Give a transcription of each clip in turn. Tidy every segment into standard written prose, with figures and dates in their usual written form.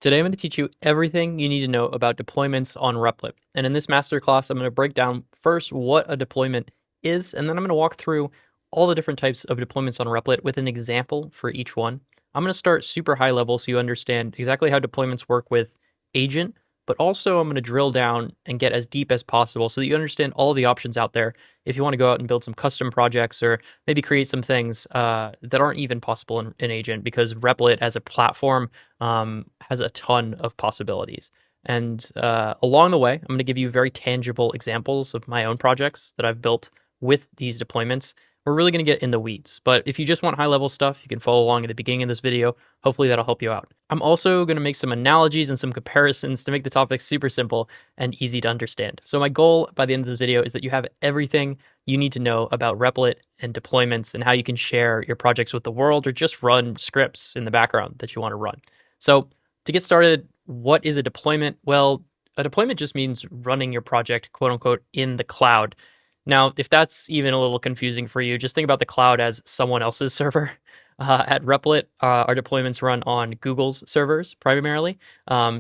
Today I'm going to teach you everything you need to know about deployments on Replit. And in this masterclass, I'm going to break down first what a deployment is, and then I'm going to walk through all the different types of deployments on Replit with an example for each one. I'm going to start super high level so you understand exactly how deployments work with agent, but also I'm going to drill down and get as deep as possible so that you understand all the options out there if you want to go out and build some custom projects or maybe create some things that aren't even possible in agent, because Replit as a platform has a ton of possibilities. And along the way, I'm going to give you very tangible examples of my own projects that I've built with these deployments. We're really going to get in the weeds, but if you just want high level stuff, you can follow along at the beginning of this video. Hopefully that'll help you out. I'm also going to make some analogies and some comparisons to make the topic super simple and easy to understand. So my goal by the end of this video is that you have everything you need to know about Replit and deployments and how you can share your projects with the world or just run scripts in the background that you want to run. So to get started, what is a deployment? Well, a deployment just means running your project, quote unquote, in the cloud. Now, if that's even a little confusing for you, just think about the cloud as someone else's server. At Replit, our deployments run on Google's servers primarily.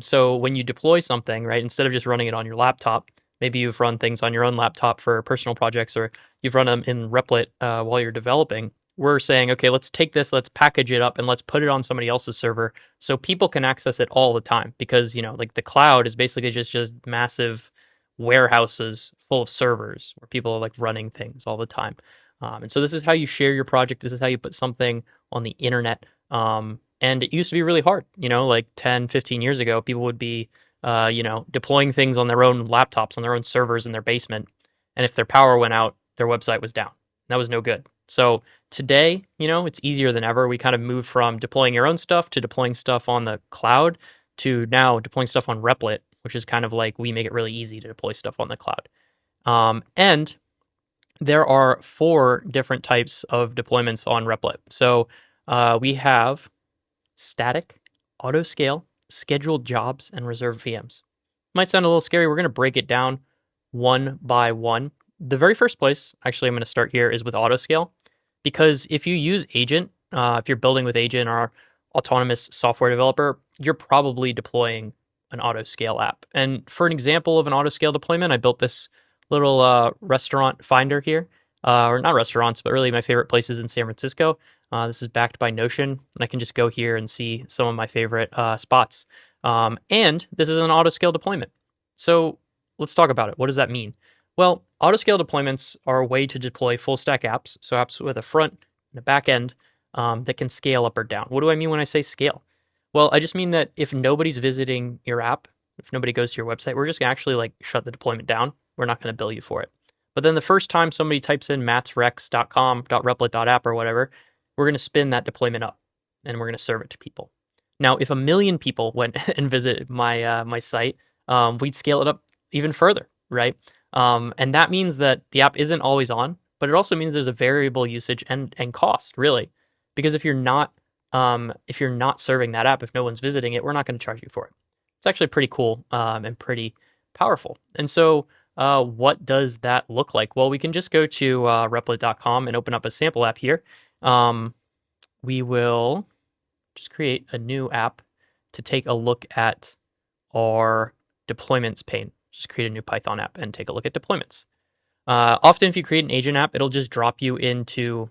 So when you deploy something, right, instead of just running it on your laptop, maybe you've run things on your own laptop for personal projects, or you've run them in Replit while you're developing. We're saying, okay, let's take this, let's package it up, and let's put it on somebody else's server so people can access it all the time. Because, like the cloud is basically just massive warehouses full of servers where people are like running things all the time. And so this is how you share your project. This is how you put something on the internet. And it used to be really hard, like 10, 15 years ago, people would be, deploying things on their own laptops, on their own servers in their basement. And if their power went out, their website was down. That was no good. So today, it's easier than ever. We kind of moved from deploying your own stuff to deploying stuff on the cloud to now deploying stuff on Replit, which is kind of like we make it really easy to deploy stuff on the cloud. And there are 4 different types of deployments on Replit. So we have static, Autoscale, scheduled jobs, and reserved VMs. Might sound a little scary. We're going to break it down one by one. The very first place, actually, I'm going to start here is with Autoscale, because if you use Agent, if you're building with Agent or autonomous software developer, you're probably deploying an Autoscale app. And for an example of an Autoscale deployment, I built this little restaurant finder here, or not restaurants, but really my favorite places in San Francisco. This is backed by Notion, and I can just go here and see some of my favorite spots. And this is an Autoscale deployment. So let's talk about it. What does that mean? Well, Autoscale deployments are a way to deploy full stack apps, so apps with a front and a back end that can scale up or down. What do I mean when I say scale? Well, I just mean that if nobody's visiting your app, if nobody goes to your website, we're just going to actually like shut the deployment down. We're not going to bill you for it. But then the first time somebody types in matsrex.com.replit.app or whatever, we're going to spin that deployment up and we're going to serve it to people. Now, if 1 million people went and visited my site, we'd scale it up even further, right? And that means that the app isn't always on, but it also means there's a variable usage and cost, really, because if you're not serving that app, if no one's visiting it, we're not going to charge you for it. It's actually pretty cool and pretty powerful. And so what does that look like? Well, we can just go to replit.com and open up a sample app here. We will just create a new app to take a look at our deployments pane. Just create a new Python app and take a look at deployments. Often if you create an agent app, it'll just drop you into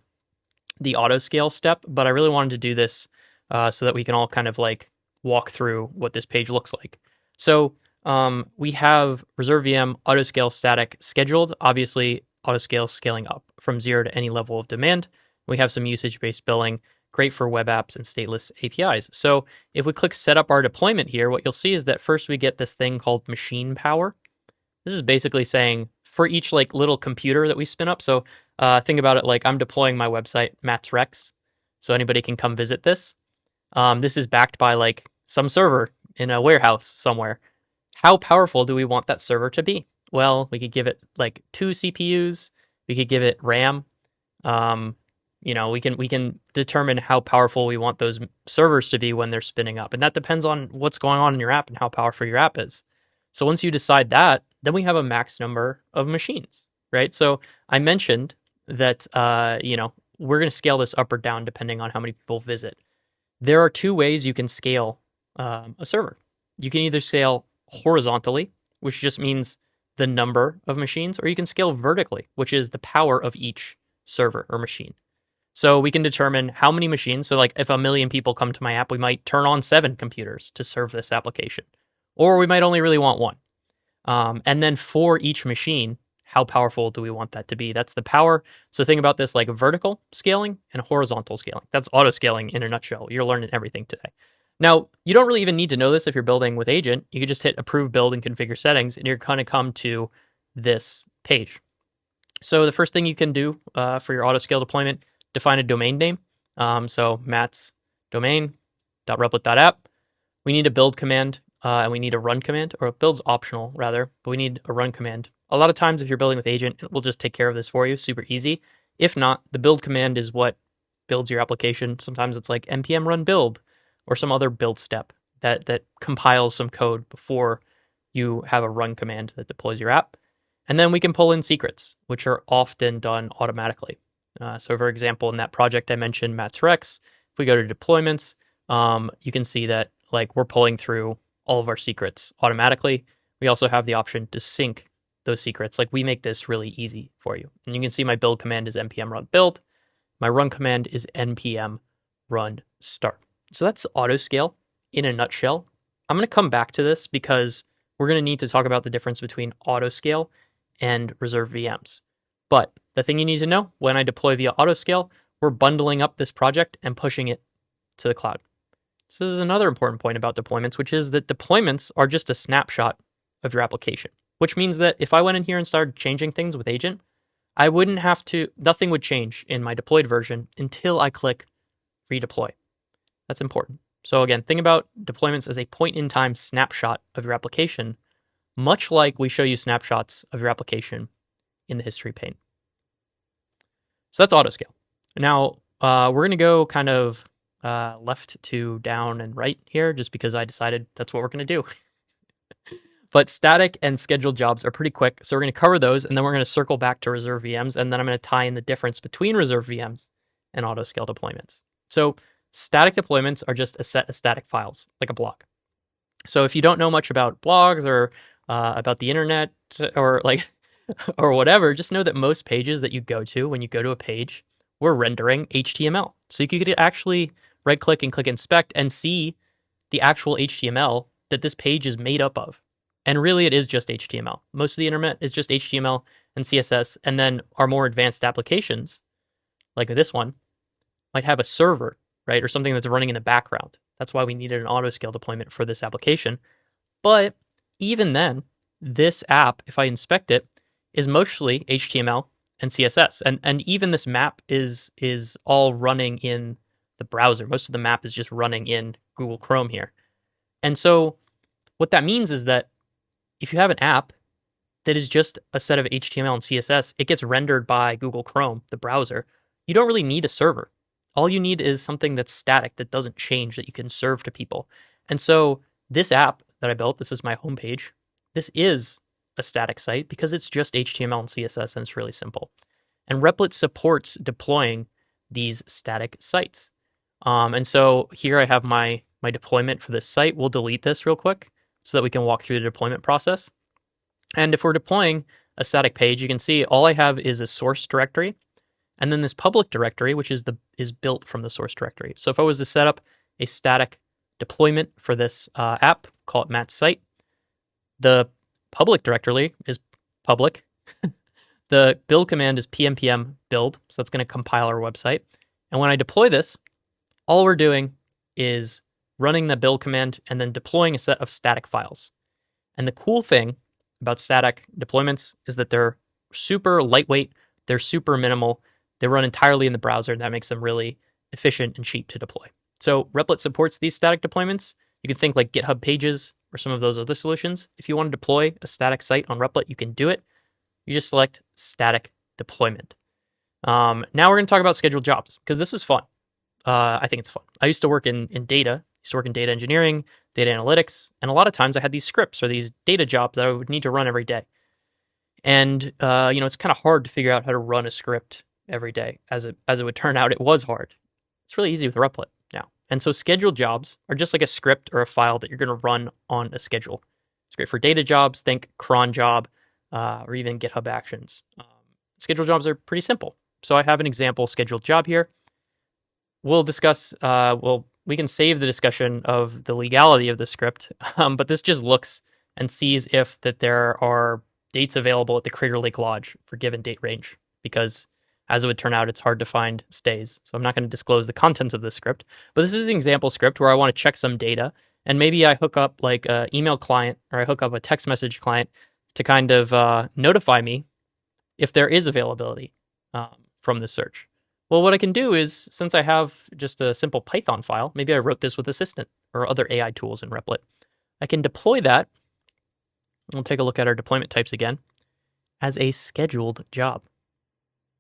the Autoscale step, but I really wanted to do this so that we can all kind of like walk through what this page looks like. So we have Reserved VM, Autoscale, static, scheduled. Obviously, Autoscale scaling up from 0 to any level of demand. We have some usage-based billing, great for web apps and stateless APIs. So if we click set up our deployment here, what you'll see is that first we get this thing called machine power. This is basically saying for each like little computer that we spin up. So think about it like I'm deploying my website, Matsrex, so anybody can come visit this. This is backed by like some server in a warehouse somewhere. How powerful do we want that server to be? Well, we could give it like 2 CPUs. We could give it RAM. We can determine how powerful we want those servers to be when they're spinning up. And that depends on what's going on in your app and how powerful your app is. So once you decide that, then we have a max number of machines, right? So I mentioned that, we're going to scale this up or down depending on how many people visit. There are 2 ways you can scale a server. You can either scale horizontally, which just means the number of machines, or you can scale vertically, which is the power of each server or machine. So we can determine how many machines. So like if 1 million people come to my app, we might turn on 7 computers to serve this application, or we might only really want one. And then for each machine, how powerful do we want that to be? That's the power. So think about this like vertical scaling and horizontal scaling. That's auto scaling in a nutshell. You're learning everything today. Now, you don't really even need to know this if you're building with Agent. You can just hit approve, build, and configure settings, and you're going to come to this page. So the first thing you can do for your Autoscale deployment, define a domain name. So Matt's domain.replit.app. We need a build command, and we need a run command, or build's optional rather, but we need a run command. A lot of times if you're building with Agent, it will just take care of this for you, super easy. If not, the build command is what builds your application. Sometimes it's like npm run build, or some other build step that compiles some code before you have a run command that deploys your app. And then we can pull in secrets, which are often done automatically. So for example, in that project I mentioned, Matt's Rex, if we go to deployments, you can see that like we're pulling through all of our secrets automatically. We also have the option to sync those secrets. Like we make this really easy for you. And you can see my build command is npm run build. My run command is npm run start. So that's Autoscale in a nutshell. I'm going to come back to this because we're going to need to talk about the difference between Autoscale and Reserved VMs. But the thing you need to know, when I deploy via Autoscale, we're bundling up this project and pushing it to the cloud. So this is another important point about deployments, which is that deployments are just a snapshot of your application, which means that if I went in here and started changing things with Agent, I wouldn't have to, nothing would change in my deployed version until I click redeploy. That's important. So again, think about deployments as a point-in-time snapshot of your application, much like we show you snapshots of your application in the history pane. So that's Autoscale. Now, we're going to go kind of left to down and right here, just because I decided that's what we're going to do. But static and scheduled jobs are pretty quick, so we're going to cover those, and then we're going to circle back to Reserved VMs, and then I'm going to tie in the difference between Reserved VMs and Autoscale deployments. So static deployments are just a set of static files, like a blog. So if you don't know much about blogs or about the internet or like or whatever, just know that most pages that you go to when you go to a page, we're rendering HTML. So you could actually right click and click inspect and see the actual HTML that this page is made up of. And really it is just HTML. Most of the internet is just HTML and CSS, and then our more advanced applications, like this one, might have a server, right? Or something that's running in the background. That's why we needed an Autoscale deployment for this application. But even then, this app, if I inspect it, is mostly HTML and CSS. And even this map is all running in the browser. Most of the map is just running in Google Chrome here. And so what that means is that if you have an app that is just a set of HTML and CSS, it gets rendered by Google Chrome, the browser. You don't really need a server. All you need is something that's static, that doesn't change, that you can serve to people. And so this app that I built, this is my homepage. This is a static site because it's just HTML and CSS, and it's really simple. And Replit supports deploying these static sites. And so here I have my deployment for this site. We'll delete this real quick so that we can walk through the deployment process. And if we're deploying a static page, you can see all I have is a source directory, and then this public directory, which is built from the source directory. So if I was to set up a static deployment for this app, call it Matt's site, the public directory is public. The build command is pnpm build, so that's going to compile our website. And when I deploy this, all we're doing is running the build command and then deploying a set of static files. And the cool thing about static deployments is that they're super lightweight, they're super minimal, they run entirely in the browser, and that makes them really efficient and cheap to deploy. So Replit supports these static deployments. You can think like GitHub Pages or some of those other solutions. If you want to deploy a static site on Replit, you can do it. You just select static deployment. Now we're going to talk about scheduled jobs, because this is fun. I think it's fun. I used to work in data. I used to work in data engineering, data analytics, and a lot of times I had these scripts or these data jobs that I would need to run every day. And it's kind of hard to figure out how to run a script every day. As it would turn out, it was hard. It's really easy with Replit now. And so scheduled jobs are just like a script or a file that you're going to run on a schedule. It's great for data jobs, think cron job, or even GitHub Actions. Scheduled jobs are pretty simple. So I have an example scheduled job here. We'll discuss, we can save the discussion of the legality of the script, but this just looks and sees if that there are dates available at the Crater Lake Lodge for given date range, because as it would turn out, it's hard to find stays. So I'm not going to disclose the contents of this script, but this is an example script where I want to check some data, and maybe I hook up like an email client or I hook up a text message client to kind of notify me if there is availability from this search. Well, what I can do is, since I have just a simple Python file, maybe I wrote this with Assistant or other AI tools in Replit, I can deploy that. We'll take a look at our deployment types again as a scheduled job.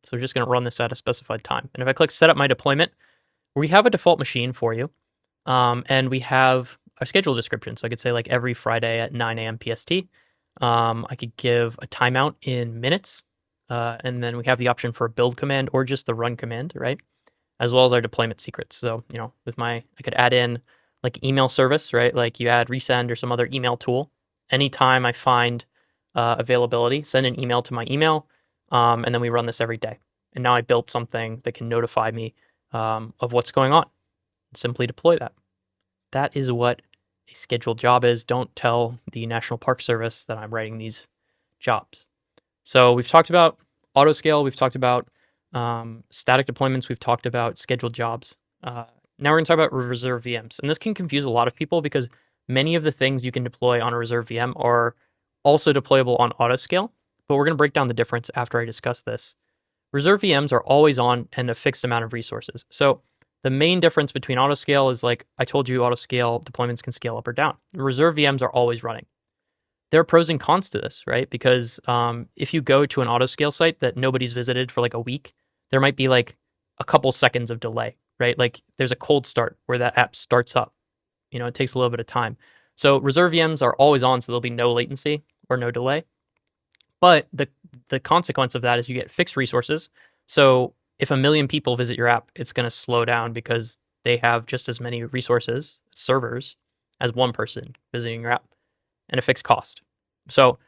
So we're just going to run this at a specified time. And if I click set up my deployment, we have a default machine for you. And we have a schedule description. So I could say like every Friday at 9 a.m. PST. I could give a timeout in minutes. And then we have the option for a build command or just the run command, right? As well as our deployment secrets. So, I could add in like email service, right? Like you add resend or some other email tool. Anytime I find availability, send an email to my email, and then we run this every day. And now I built something that can notify me of what's going on. Simply deploy that. That is what a scheduled job is. Don't tell the National Park Service that I'm writing these jobs. So we've talked about Autoscale, we've talked about static deployments, we've talked about scheduled jobs. Now we're going to talk about reserved VMs. And this can confuse a lot of people because many of the things you can deploy on a reserved VM are also deployable on Autoscale, but we're going to break down the difference after I discuss this. Reserved VMs are always on and a fixed amount of resources. So the main difference between Autoscale is, like I told you, Autoscale deployments can scale up or down. Reserved VMs are always running. There are pros and cons to this, right? Because if you go to an Autoscale site that nobody's visited for like a week, there might be like a couple seconds of delay, right? Like there's a cold start where that app starts up. It takes a little bit of time. So reserved VMs are always on, so there'll be no latency or no delay. But the consequence of that is you get fixed resources. So if 1 million people visit your app, it's going to slow down because they have just as many resources, servers, as one person visiting your app, and a fixed cost. So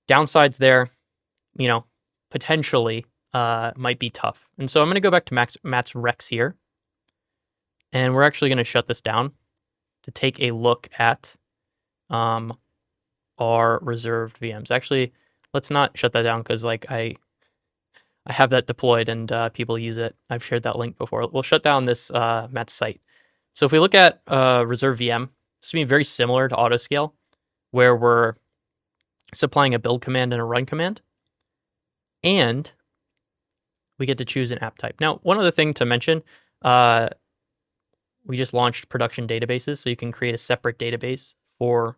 downsides there, potentially might be tough. And so I'm going to go back to Matt's Rex here. And we're actually going to shut this down to take a look at our reserved VMs. Actually, let's not shut that down because I have that deployed and people use it. I've shared that link before. We'll shut down this Matt's site. So if we look at reserved VM, this will be very similar to Autoscale, where we're supplying a build command and a run command, and we get to choose an app type. Now, one other thing to mention, we just launched production databases, so you can create a separate database for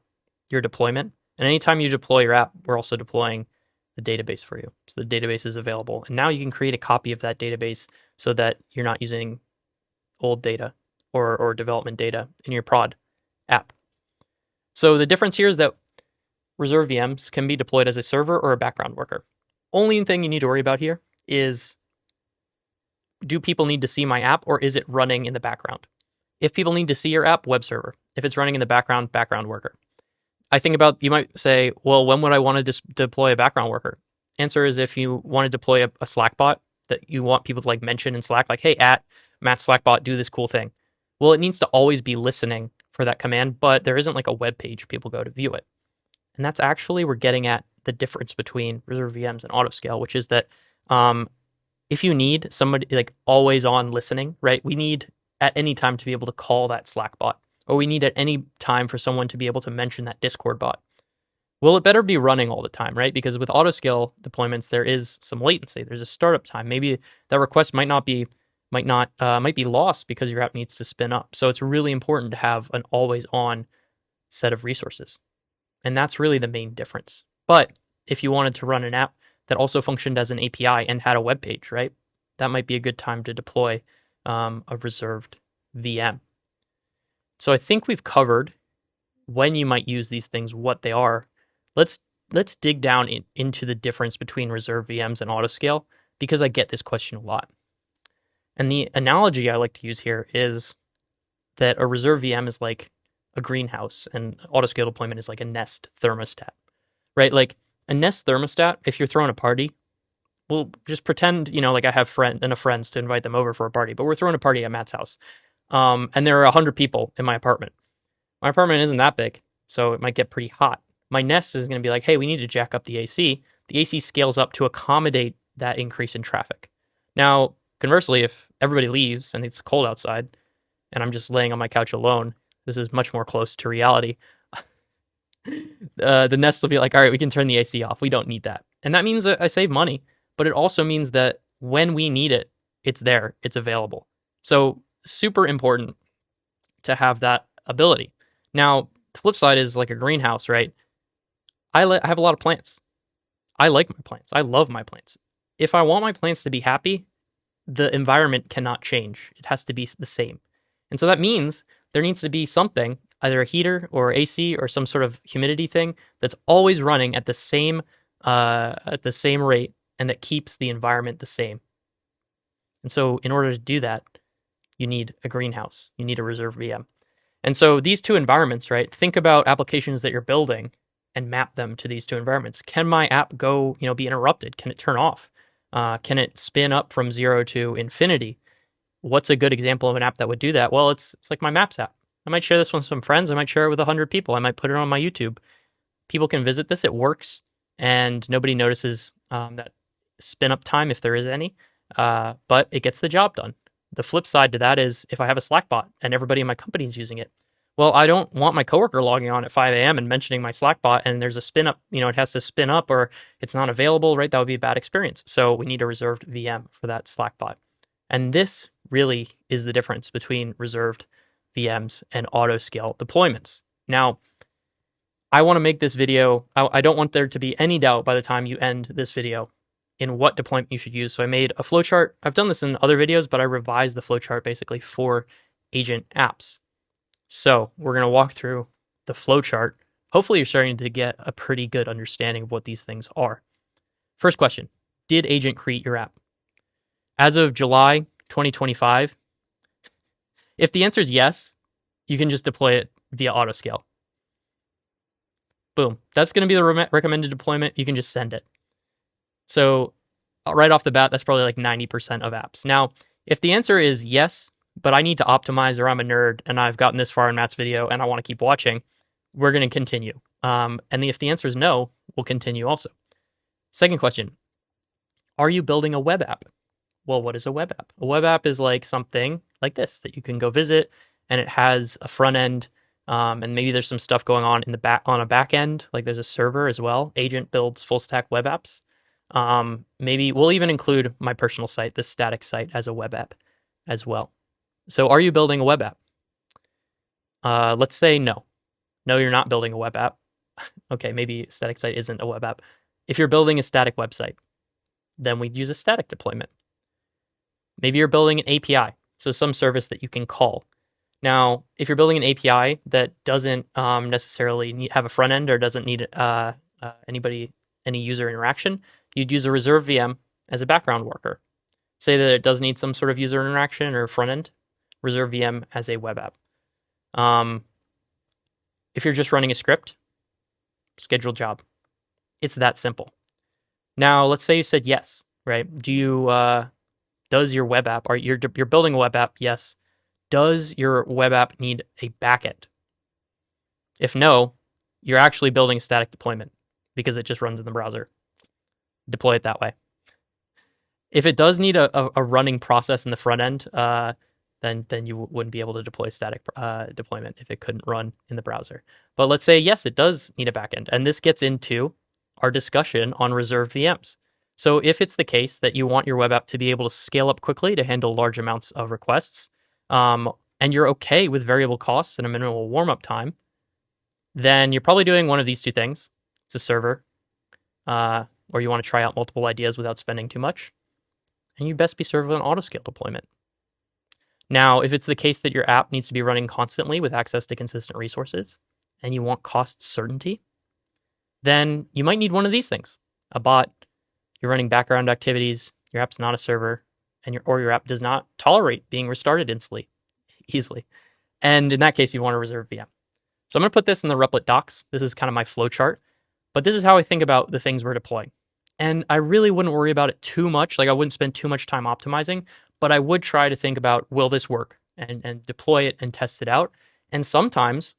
your deployment. And anytime you deploy your app, we're also deploying the database for you. So the database is available. And now you can create a copy of that database so that you're not using old data or development data in your prod app. So the difference here is that reserved VMs can be deployed as a server or a background worker. Only thing you need to worry about here is, do people need to see my app or is it running in the background? If people need to see your app, web server. If it's running in the background, background worker. I think about, you might say, well, when would I want to deploy a background worker? Answer is if you want to deploy a Slack bot that you want people to like mention in Slack, like, hey, at Matt Slack bot, do this cool thing. Well, it needs to always be listening for that command, but there isn't like a web page people go to view it. And that's actually, we're getting at the difference between reserved VMs and Autoscale, which is that if you need somebody like always on listening, right? We need at any time to be able to call that Slack bot, or we need at any time for someone to be able to mention that Discord bot. Well, it better be running all the time, right? Because with Autoscale deployments, there is some latency. There's a startup time. Maybe that request might be lost because your app needs to spin up. So it's really important to have an always on set of resources. And that's really the main difference. But if you wanted to run an app that also functioned as an API and had a web page, right? That might be a good time to deploy a reserved VM. So I think we've covered when you might use these things, what they are. Let's dig down into the difference between reserved VMs and Autoscale, because I get this question a lot. And the analogy I like to use here is that a reserved VM is like a greenhouse and Autoscale deployment is like a Nest thermostat, right? Like a Nest thermostat, if you're throwing a party, we'll just pretend, like I have enough friends to invite them over for a party, but we're throwing a party at Matt's house. And there are 100 people in my apartment. My apartment isn't that big, so it might get pretty hot. My Nest is going to be like, hey, we need to jack up the AC. The AC scales up to accommodate that increase in traffic. Now, conversely, if everybody leaves and it's cold outside and I'm just laying on my couch alone, this is much more close to reality. The Nest will be like, all right, we can turn the AC off. We don't need that. And that means that I save money, but it also means that when we need it, it's there, it's available. So super important to have that ability. Now, the flip side is like a greenhouse, right? I have a lot of plants. I like my plants. I love my plants. If I want my plants to be happy, the environment cannot change. It has to be the same. And so that means there needs to be something, either a heater or AC or some sort of humidity thing that's always running at the same rate and that keeps the environment the same. And so in order to do that, you need a greenhouse. You need a reserved VM. And so these two environments, right? Think about applications that you're building and map them to these two environments. Can my app go, be interrupted? Can it turn off? Can it spin up from 0 to infinity? What's a good example of an app that would do that? Well, it's like my Maps app. I might share this with some friends. I might share it with 100 people. I might put it on my YouTube. People can visit this. It works, and nobody notices that spin up time if there is any, but it gets the job done. The flip side to that is if I have a Slack bot and everybody in my company is using it, well, I don't want my coworker logging on at 5 a.m. and mentioning my Slack bot and there's a spin up, it has to spin up or it's not available, right? That would be a bad experience. So we need a reserved VM for that Slack bot. And this really is the difference between reserved VMs and Autoscale deployments. Now, I want to make this video, I don't want there to be any doubt by the time you end this video in what deployment you should use. So I made a flowchart. I've done this in other videos, but I revised the flowchart basically for agent apps. So we're going to walk through the flowchart. Hopefully you're starting to get a pretty good understanding of what these things are. First question, did agent create your app? As of July 2025, if the answer is yes, you can just deploy it via Autoscale. Boom. That's going to be the recommended deployment. You can just send it. So right off the bat, that's probably like 90% of apps. Now, if the answer is yes, but I need to optimize or I'm a nerd and I've gotten this far in Matt's video and I want to keep watching, we're going to continue. And if the answer is no, we'll continue also. Second question, are you building a web app? Well, what is a web app? A web app is like something like this that you can go visit and it has a front end and maybe there's some stuff going on in the back on a back end, like there's a server as well. Agent builds full stack web apps. Maybe we'll even include my personal site, this static site, as a web app as well. So are you building a web app? Let's say no. No, you're not building a web app. Okay, maybe static site isn't a web app. If you're building a static website, then we'd use a static deployment. Maybe you're building an API, so some service that you can call. Now, if you're building an API that doesn't necessarily have a front end or doesn't need any user interaction, you'd use a reserved VM as a background worker. Say that it does need some sort of user interaction or front end, reserved VM as a web app. If you're just running a script, scheduled job. It's that simple. Now, let's say you said yes, right? Does your web app, or you're building a web app, yes. Does your web app need a backend? If no, you're actually building a static deployment because it just runs in the browser. Deploy it that way. If it does need a running process in the front end, then you wouldn't be able to deploy static deployment if it couldn't run in the browser. But let's say, yes, it does need a backend. And this gets into our discussion on reserved VMs. So if it's the case that you want your web app to be able to scale up quickly to handle large amounts of requests, and you're okay with variable costs and a minimal warm-up time, then you're probably doing one of these two things. It's a server, or you want to try out multiple ideas without spending too much, and you best be served with an Autoscale deployment. Now, if it's the case that your app needs to be running constantly with access to consistent resources, and you want cost certainty, then you might need one of these things. A bot, you're running background activities, your app's not a server, and your app does not tolerate being restarted easily. And in that case, you want a reserved VM. So I'm going to put this in the Replit docs. This is kind of my flowchart, but this is how I think about the things we're deploying. And I really wouldn't worry about it too much. Like I wouldn't spend too much time optimizing, but I would try to think about, will this work, and deploy it and test it out. And sometimes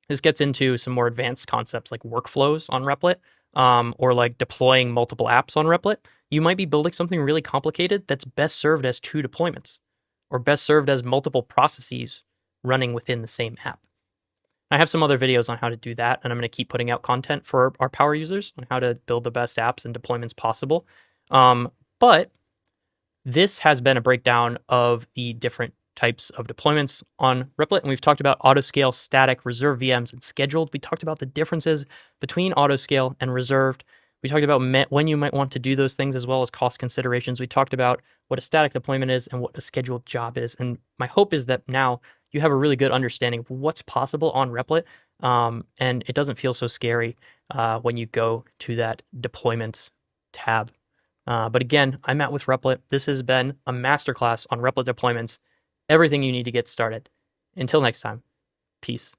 this gets into some more advanced concepts like workflows on Replit, or like deploying multiple apps on Replit. You might be building something really complicated that's best served as 2 deployments, or best served as multiple processes running within the same app. I have some other videos on how to do that, and I'm going to keep putting out content for our power users on how to build the best apps and deployments possible. But this has been a breakdown of the different types of deployments on Replit, and we've talked about autoscale, static, reserved VMs, and scheduled. We talked about the differences between autoscale and reserved. We talked about when you might want to do those things, as well as cost considerations. We talked about what a static deployment is and what a scheduled job is. And my hope is that now you have a really good understanding of what's possible on Replit, and it doesn't feel so scary when you go to that deployments tab. But again, I'm Matt with Replit. This has been a masterclass on Replit deployments, everything you need to get started. Until next time, peace.